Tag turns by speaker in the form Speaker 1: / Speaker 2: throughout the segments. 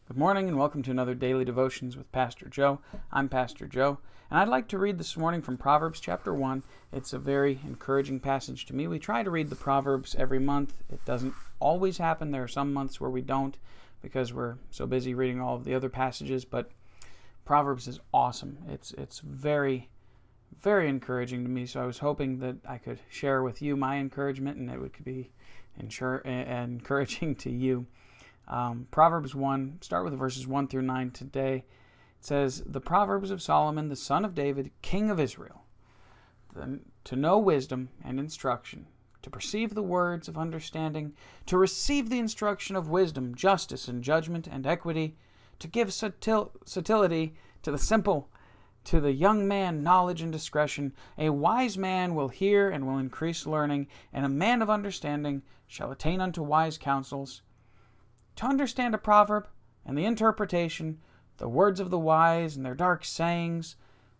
Speaker 1: Good morning and welcome to another Daily Devotions with Pastor Joe. I'm Pastor Joe, and I'd like to read this morning from Proverbs chapter 1. It's a very encouraging passage to me. We try to read the Proverbs every month. It doesn't always happen. There are some months where we don't because we're so busy reading all of the other passages, but Proverbs is awesome. It's very, very encouraging to me, so I was hoping that I could share with you my encouragement and it would be encouraging to you. Proverbs 1, start with verses 1 through 9 today. It says, "The Proverbs of Solomon, the son of David, king of Israel, to know wisdom and instruction, to perceive the words of understanding, to receive the instruction of wisdom, justice and judgment and equity, to give subtilty to the simple, to the young man knowledge and discretion. A wise man will hear and will increase learning, and a man of understanding shall attain unto wise counsels. To understand a proverb and the interpretation, the words of the wise and their dark sayings,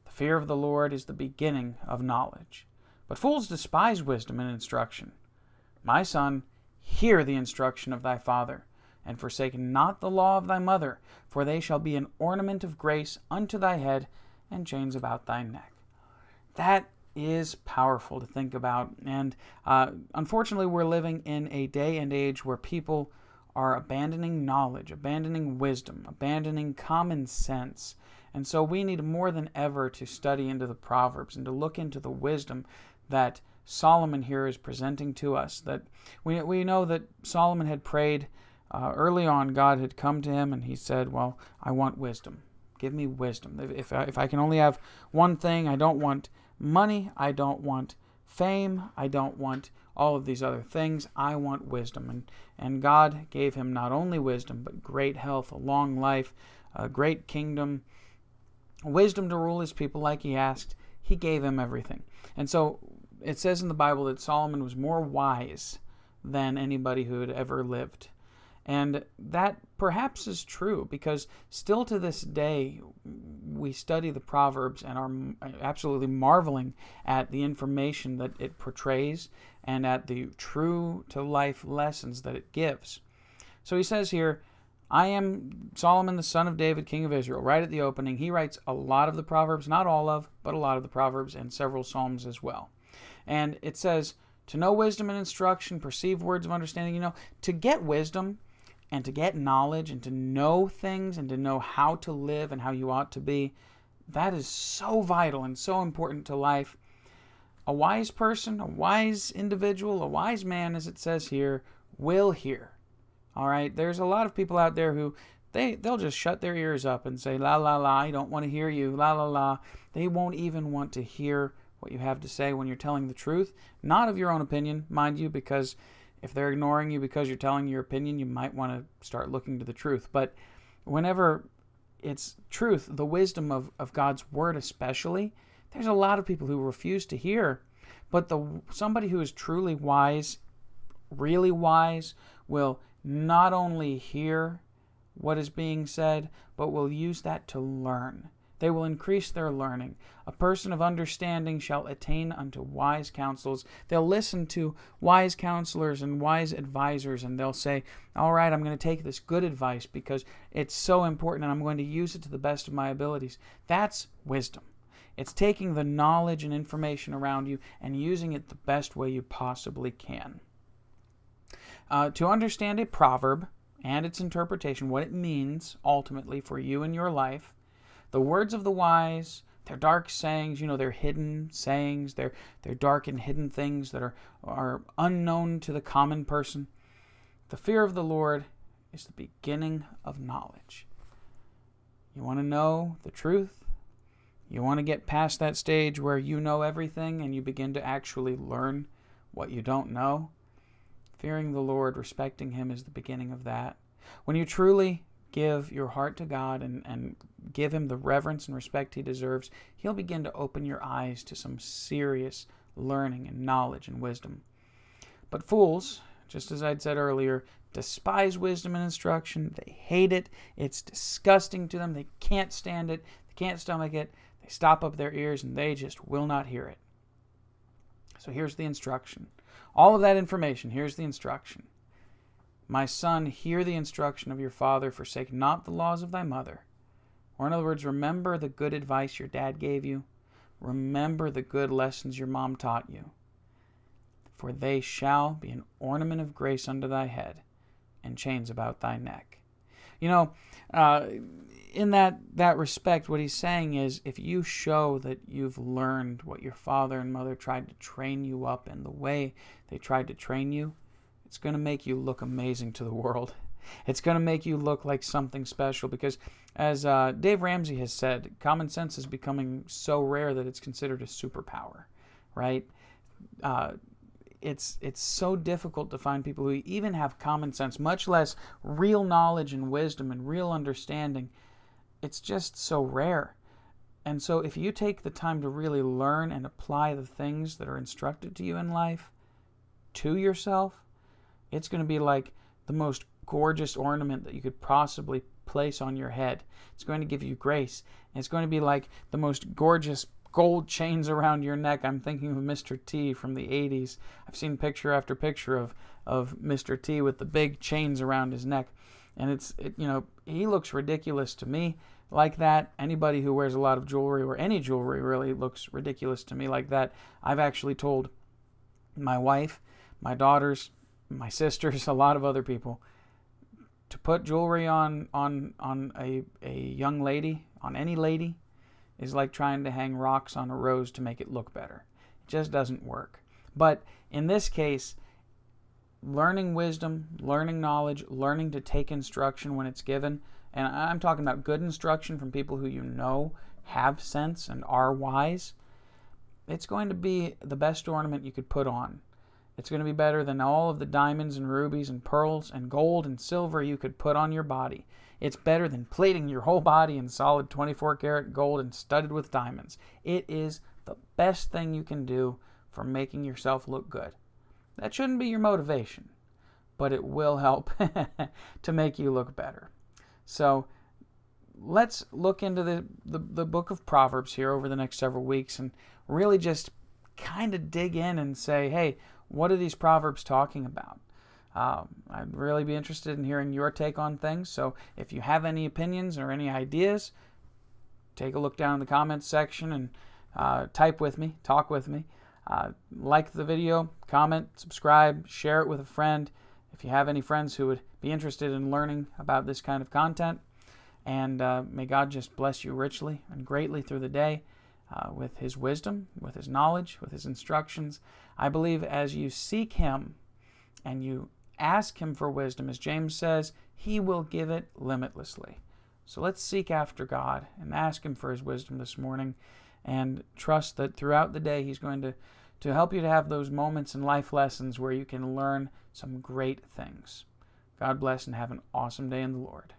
Speaker 1: the fear of the Lord is the beginning of knowledge. But fools despise wisdom and instruction. My son, hear the instruction of thy father, and forsake not the law of thy mother, for they shall be an ornament of grace unto thy head, and chains about thy neck." That is powerful to think about, and unfortunately we're living in a day and age where people are abandoning knowledge, abandoning wisdom, abandoning common sense. And so we need more than ever to study into the Proverbs and to look into the wisdom that Solomon here is presenting to us. That we know that Solomon had prayed early on. God had come to him and he said, well, I want wisdom. Give me wisdom. If I can only have one thing, I don't want money, I don't want fame, I don't want all of these other things. I want wisdom. And God gave him not only wisdom, but great health, a long life, a great kingdom, wisdom to rule his people like he asked. He gave him everything. And so it says in the Bible that Solomon was more wise than anybody who had ever lived. And that perhaps is true because still to this day, we study the Proverbs and are absolutely marveling at the information that it portrays and at the true-to-life lessons that it gives. So he says here, I am Solomon, the son of David, king of Israel. Right at the opening, he writes a lot of the Proverbs, not all of, but a lot of the Proverbs and several Psalms as well. And it says, to know wisdom and instruction, perceive words of understanding. To get wisdom and to get knowledge and to know things and to know how to live and how you ought to be, that is so vital and so important to life. A wise person, a wise individual, a wise man, as it says here, will hear. All right, there's a lot of people out there who they'll just shut their ears up and say, la, la, la, I don't want to hear you, la, la, la. They won't even want to hear what you have to say when you're telling the truth. Not of your own opinion, mind you, because if they're ignoring you because you're telling your opinion, you might want to start looking to the truth. But whenever it's truth, the wisdom of God's word especially, there's a lot of people who refuse to hear. But somebody who is truly wise, really wise, will not only hear what is being said, but will use that to learn. They will increase their learning. A person of understanding shall attain unto wise counsels. They'll listen to wise counselors and wise advisors, and they'll say, all right, I'm going to take this good advice because it's so important and I'm going to use it to the best of my abilities. That's wisdom. It's taking the knowledge and information around you and using it the best way you possibly can. To understand a proverb and its interpretation, what it means ultimately for you in your life, the words of the wise, their dark sayings, their hidden sayings, their dark and hidden things that are unknown to the common person. The fear of the Lord is the beginning of knowledge. You want to know the truth? You want to get past that stage where you know everything and you begin to actually learn what you don't know? Fearing the Lord, respecting Him is the beginning of that. When you truly give your heart to God and give Him the reverence and respect He deserves, He'll begin to open your eyes to some serious learning and knowledge and wisdom. But fools, just as I'd said earlier, despise wisdom and instruction. They hate it. It's disgusting to them. They can't stand it. They can't stomach it. They stop up their ears and they just will not hear it. So here's the instruction. All of that information, here's the instruction. My son, hear the instruction of your father, forsake not the laws of thy mother. Or in other words, remember the good advice your dad gave you. Remember the good lessons your mom taught you. For they shall be an ornament of grace unto thy head, and chains about thy neck. You know, in that respect, what he's saying is, if you show that you've learned what your father and mother tried to train you up in, the way they tried to train you, it's going to make you look amazing to the world. It's going to make you look like something special, because as Dave Ramsey has said, common sense is becoming so rare that it's considered a superpower, right? It's so difficult to find people who even have common sense, much less real knowledge and wisdom and real understanding. It's just so rare. And so if you take the time to really learn and apply the things that are instructed to you in life to yourself, it's going to be like the most gorgeous ornament that you could possibly place on your head. It's going to give you grace. And it's going to be like the most gorgeous gold chains around your neck. I'm thinking of Mr. T from the 80s. I've seen picture after picture of Mr. T with the big chains around his neck. And he looks ridiculous to me like that. Anybody who wears a lot of jewelry, or any jewelry really, looks ridiculous to me like that. I've actually told my wife, my daughters, my sisters, a lot of other people, to put jewelry on a young lady, on any lady, is like trying to hang rocks on a rose to make it look better. It just doesn't work. But in this case, learning wisdom, learning knowledge, learning to take instruction when it's given, and I'm talking about good instruction from people who you know have sense and are wise, it's going to be the best ornament you could put on. It's going to be better than all of the diamonds and rubies and pearls and gold and silver you could put on your body. It's better than plating your whole body in solid 24-karat gold and studded with diamonds. It is the best thing you can do for making yourself look good. That shouldn't be your motivation, but it will help to make you look better. So let's look into the book of Proverbs here over the next several weeks and really just kind of dig in and say, hey, what are these Proverbs talking about? I'd really be interested in hearing your take on things. So if you have any opinions or any ideas, take a look down in the comments section and type with me, talk with me. Like the video, comment, subscribe, share it with a friend if you have any friends who would be interested in learning about this kind of content. And may God just bless you richly and greatly through the day with His wisdom, with His knowledge, with His instructions. I believe as you seek Him and you ask Him for wisdom, as James says, He will give it limitlessly. So let's seek after God and ask Him for His wisdom this morning, and trust that throughout the day He's going to help you to have those moments and life lessons where you can learn some great things. God bless and have an awesome day in the Lord.